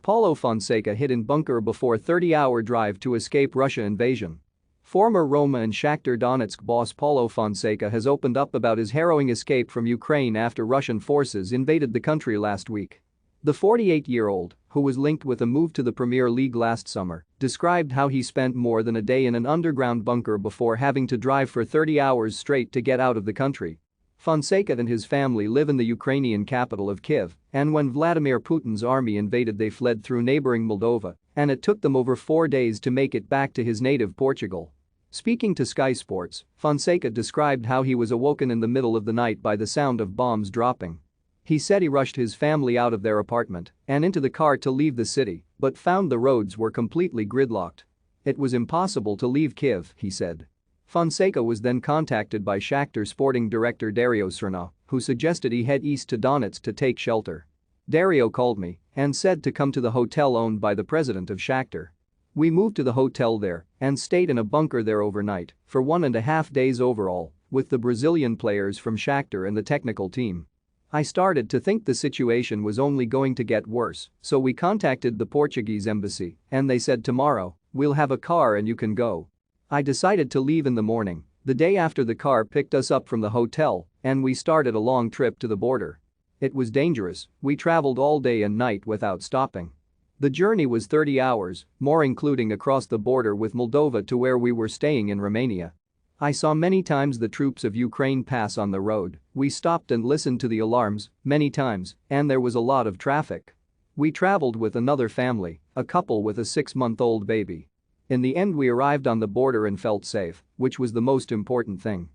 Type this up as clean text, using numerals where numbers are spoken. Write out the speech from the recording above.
Paulo Fonseca hid in bunker before 30-hour drive to escape Russia invasion. Former Roma and Shakhtar Donetsk boss Paulo Fonseca has opened up about his harrowing escape from Ukraine after Russian forces invaded the country last week. The 48-year-old, who was linked with a move to the Premier League last summer, described how he spent more than a day in an underground bunker before having to drive for 30 hours straight to get out of the country. Fonseca and his family live in the Ukrainian capital of Kyiv, and when Vladimir Putin's army invaded they fled through neighboring Moldova, and it took them over 4 days to make it back to his native Portugal. Speaking to Sky Sports, Fonseca described how he was awoken in the middle of the night by the sound of bombs dropping. He said he rushed his family out of their apartment and into the car to leave the city, but found the roads were completely gridlocked. It was impossible to leave Kyiv, he said. Fonseca was then contacted by Shakhtar sporting director Dario Srna, who suggested he head east to Donetsk to take shelter. Dario called me and said to come to the hotel owned by the president of Shakhtar. We moved to the hotel there and stayed in a bunker there overnight for 1.5 days overall, with the Brazilian players from Shakhtar and the technical team. I started to think the situation was only going to get worse, so we contacted the Portuguese embassy and they said tomorrow, we'll have a car and you can go. I decided to leave in the morning, the day after the car picked us up from the hotel, and we started a long trip to the border. It was dangerous, we traveled all day and night without stopping. The journey was 30 hours, more including across the border with Moldova to where we were staying in Romania. I saw many times the troops of Ukraine pass on the road, we stopped and listened to the alarms, many times, and there was a lot of traffic. We traveled with another family, a couple with a 6-month-old baby. In the end we arrived on the border and felt safe, which was the most important thing.